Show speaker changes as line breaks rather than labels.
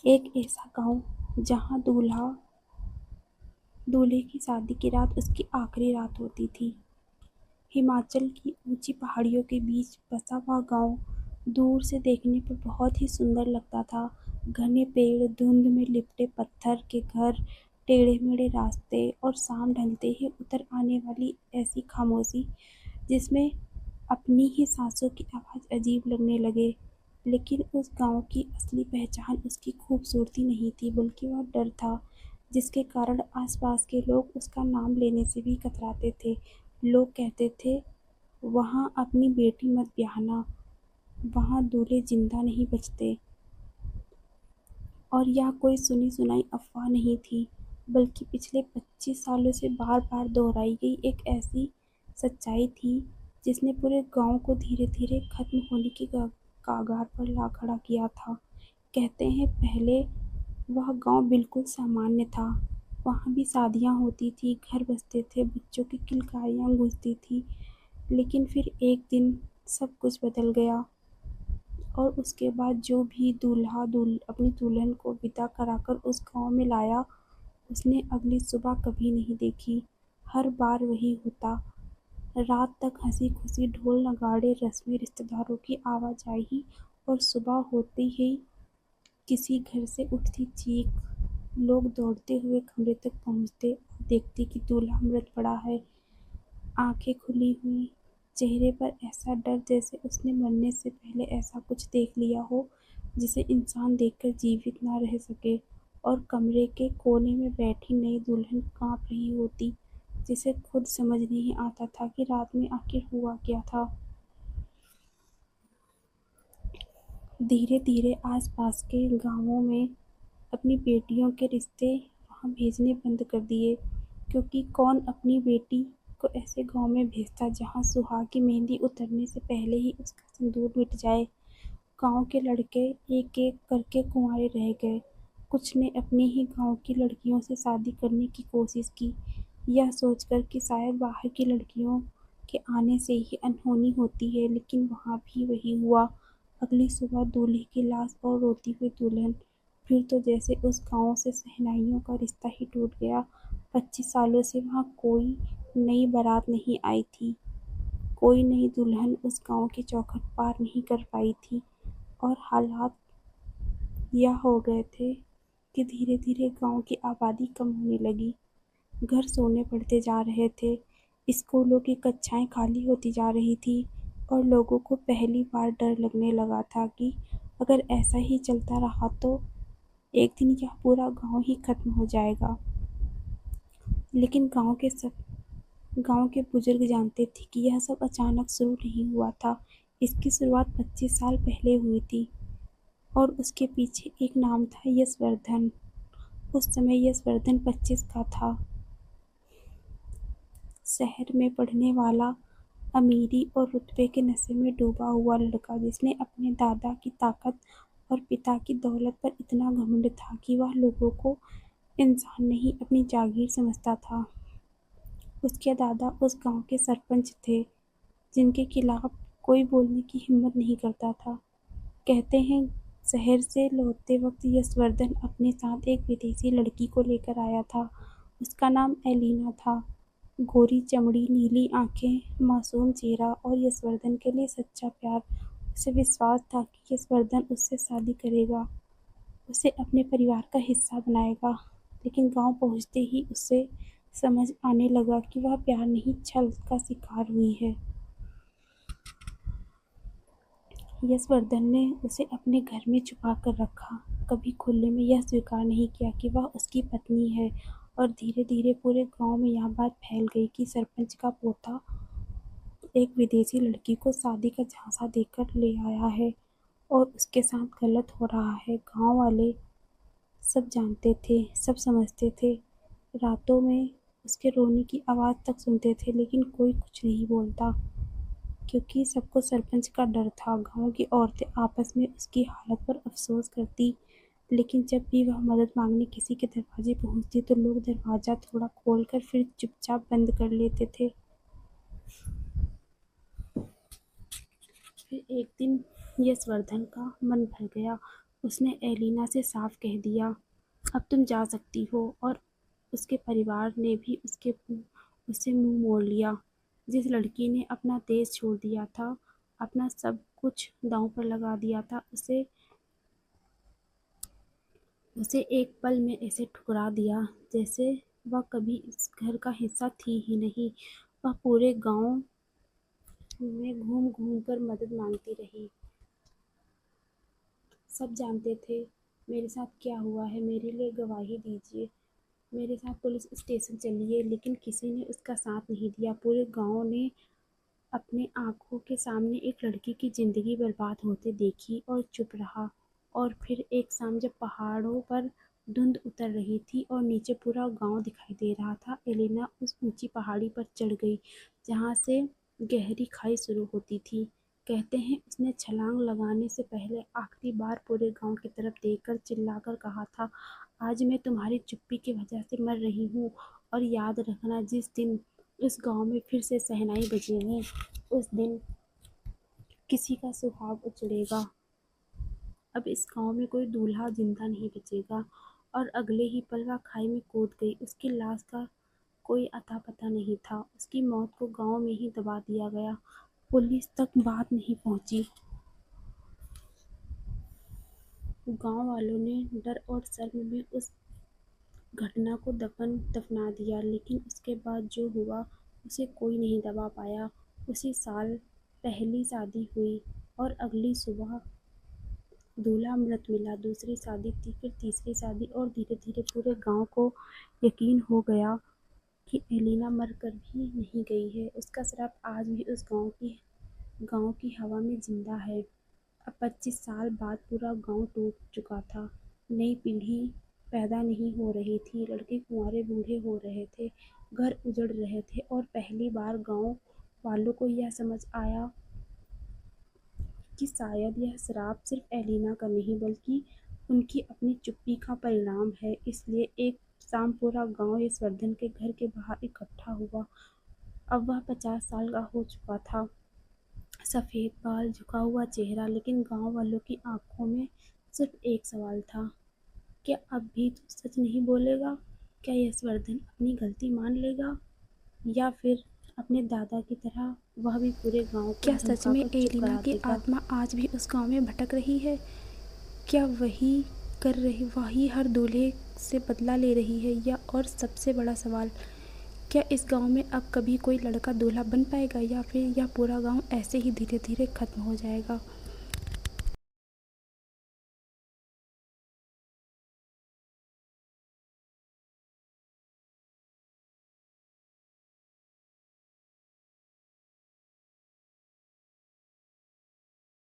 एक ऐसा गांव जहां दूल्हे की शादी की रात उसकी आखिरी रात होती थी। हिमाचल की ऊंची पहाड़ियों के बीच बसा हुआ गांव दूर से देखने पर बहुत ही सुंदर लगता था। घने पेड़, धुंध में लिपटे पत्थर के घर, टेढ़े मेढ़े रास्ते और शाम ढलते ही उतर आने वाली ऐसी खामोशी जिसमें अपनी ही सांसों की आवाज़ अजीब लगने लगे। लेकिन उस गांव की असली पहचान उसकी खूबसूरती नहीं थी, बल्कि वह डर था जिसके कारण आसपास के लोग उसका नाम लेने से भी कतराते थे। लोग कहते थे, वहाँ अपनी बेटी मत ब्याहना, वहाँ दूल्हे जिंदा नहीं बचते। और यह कोई सुनी सुनाई अफवाह नहीं थी, बल्कि पिछले 25 सालों से बार बार दोहराई गई एक ऐसी सच्चाई थी जिसने पूरे गांव को धीरे धीरे खत्म होने की कागार पर ला खड़ा किया था। कहते हैं पहले वह गांव बिल्कुल सामान्य था। वहाँ भी शादियाँ होती थी, घर बसते थे, बच्चों की किलकारियाँ गूंजती थी। लेकिन फिर एक दिन सब कुछ बदल गया। और उसके बाद जो भी अपनी दुल्हन को विदा कराकर उस गांव में लाया, उसने अगली सुबह कभी नहीं देखी। हर बार वही होता। रात तक हंसी खुशी, ढोल नगाड़े, रस्में, रिश्तेदारों की आवाजाही, और सुबह होते ही किसी घर से उठती चीख। लोग दौड़ते हुए कमरे तक पहुंचते और देखते कि दूल्हा मृत पड़ा है, आंखें खुली हुई, चेहरे पर ऐसा डर जैसे उसने मरने से पहले ऐसा कुछ देख लिया हो जिसे इंसान देखकर जीवित ना रह सके। और कमरे के कोने में बैठी नई दुल्हन कांप रही होती, जिसे खुद समझ नहीं आता था कि रात में आखिर हुआ क्या था। धीरे धीरे आसपास के गांवों में अपनी बेटियों के रिश्ते वहां भेजने बंद कर दिए, क्योंकि कौन अपनी बेटी को ऐसे गांव में भेजता जहां सुहाग की मेहंदी उतरने से पहले ही उसका सिंदूर मिट जाए। गांव के लड़के एक एक करके कुंवारे रह गए। कुछ ने अपनी ही गांव की लड़कियों से शादी करने की कोशिश की, यह सोचकर कि शायद बाहर की लड़कियों के आने से ही अनहोनी होती है। लेकिन वहां भी वही हुआ। अगली सुबह दूल्हे की लाश और रोती हुई दुल्हन। फिर तो जैसे उस गांव से शहनाइयों का रिश्ता ही टूट गया। 25 सालों से वहां कोई नई बारात नहीं आई थी, कोई नई दुल्हन उस गांव की चौखट पार नहीं कर पाई थी। और हालात यह हो गए थे कि धीरे धीरे गांव की आबादी कम होने लगी। घर सोने पड़ते जा रहे थे, स्कूलों की कक्षाएं खाली होती जा रही थी, और लोगों को पहली बार डर लगने लगा था कि अगर ऐसा ही चलता रहा तो एक दिन यह पूरा गांव ही खत्म हो जाएगा। लेकिन गांव के बुजुर्ग जानते थे कि यह सब अचानक शुरू नहीं हुआ था। इसकी शुरुआत 25 साल पहले हुई थी, और उसके पीछे एक नाम था, यशवर्धन। उस समय यशवर्धन 25 का था, शहर में पढ़ने वाला, अमीरी और रुतबे के नशे में डूबा हुआ लड़का जिसने अपने दादा की ताकत और पिता की दौलत पर इतना घमंड था कि वह लोगों को इंसान नहीं, अपनी जागीर समझता था। उसके दादा उस गांव के सरपंच थे, जिनके खिलाफ कोई बोलने की हिम्मत नहीं करता था। कहते हैं शहर से लौटते वक्त यशवर्धन अपने साथ एक विदेशी लड़की को लेकर आया था। उसका नाम एलिना था। गोरी चमड़ी, नीली आंखें, मासूम चेहरा और यशवर्धन के लिए सच्चा प्यार। उसे विश्वास था कि यशवर्धन उससे शादी करेगा, उसे अपने परिवार का हिस्सा बनाएगा। लेकिन गांव पहुंचते ही उसे समझ आने लगा कि वह प्यार नहीं, छल का शिकार हुई है। यशवर्धन ने उसे अपने घर में छुपा कर रखा, कभी खुले में यह स्वीकार नहीं किया कि वह उसकी पत्नी है। और धीरे धीरे पूरे गांव में यह बात फैल गई कि सरपंच का पोता एक विदेशी लड़की को शादी का झांसा देकर ले आया है, और उसके साथ गलत हो रहा है। गांव वाले सब जानते थे, सब समझते थे। रातों में उसके रोने की आवाज़ तक सुनते थे, लेकिन कोई कुछ नहीं बोलता, क्योंकि सबको सरपंच का डर था। गांव की औरतें आपस में उसकी हालत पर अफसोस करती, लेकिन जब भी वह मदद मांगने किसी के दरवाजे पहुंचती तो लोग दरवाज़ा थोड़ा खोलकर फिर चुपचाप बंद कर लेते थे। फिर एक दिन यशवर्धन का मन भर गया। उसने एलिना से साफ कह दिया, अब तुम जा सकती हो। और उसके परिवार ने भी उससे मुंह मोड़ लिया। जिस लड़की ने अपना देश छोड़ दिया था, अपना सब कुछ दांव पर लगा दिया था, उसे एक पल में ऐसे ठुकरा दिया जैसे वह कभी इस घर का हिस्सा थी ही नहीं। वह पूरे गांव में घूम घूम कर मदद मांगती रही। सब जानते थे मेरे साथ क्या हुआ है, मेरे लिए गवाही दीजिए, मेरे साथ पुलिस स्टेशन चलिए, लेकिन किसी ने उसका साथ नहीं दिया। पूरे गांव ने अपने आंखों के सामने एक लड़की की जिंदगी बर्बाद होते देखी और चुप रहा। और फिर एक शाम जब पहाड़ों पर धुंध उतर रही थी और नीचे पूरा गांव दिखाई दे रहा था, एलिना उस ऊंची पहाड़ी पर चढ़ गई जहां से गहरी खाई शुरू होती थी। कहते हैं उसने छलांग लगाने से पहले आखिरी बार पूरे गांव की तरफ देखकर चिल्लाकर कहा था, आज मैं तुम्हारी चुप्पी की वजह से मर रही हूँ। और याद रखना, जिस दिन इस गांव में फिर से शहनाई बजेगी, उस दिन किसी का सुहाग उजड़ेगा। अब इस गांव में कोई दूल्हा जिंदा नहीं बचेगा। और अगले ही पल वह खाई में कूद गई। उसकी लाश का कोई अता पता नहीं था। उसकी मौत को गांव में ही दबा दिया गया। पुलिस तक बात नहीं पहुंची। गांव वालों ने डर और शर्म में उस घटना को दफना दिया, लेकिन उसके बाद जो हुआ उसे कोई नहीं दबा पाया। उसी साल पहली शादी हुई और अगली सुबह दूल्हा मृत मिला। दूसरी शादी थी, फिर तीसरी शादी, और धीरे धीरे पूरे गांव को यकीन हो गया कि एलिना मर कर भी नहीं गई है। उसका श्राप आज भी उस गांव की हवा में जिंदा है। अब 25 साल बाद पूरा गांव टूट चुका था। नई पीढ़ी पैदा नहीं हो रही थी, लड़के कुंवारे बूढ़े हो रहे थे, घर उजड़ रहे थे, और पहली बार गांव वालों को यह समझ आया कि शायद यह श्राप सिर्फ एलिना का नहीं, बल्कि उनकी अपनी चुप्पी का परिणाम है। इसलिए एक शाम पूरा गांव यशवर्धन के घर के बाहर इकट्ठा हुआ। अब वह 50 साल का हो चुका था, सफ़ेद बाल, झुका हुआ चेहरा, लेकिन गांव वालों की आंखों में सिर्फ एक सवाल था, क्या अब भी तू सच नहीं बोलेगा? क्या यशवर्धन अपनी गलती मान लेगा, या फिर अपने दादा की तरह वह भी पूरे गांव को
क्या सच में
धमकाकर चुप
एलिना
करा
की
देगा?
आत्मा आज भी उस गांव में भटक रही है? क्या वही हर दूल्हे से बदला ले रही है? या और सबसे बड़ा सवाल, क्या इस गांव में अब कभी कोई लड़का दूल्हा बन पाएगा, या फिर यह पूरा गांव ऐसे ही धीरे धीरे खत्म हो जाएगा?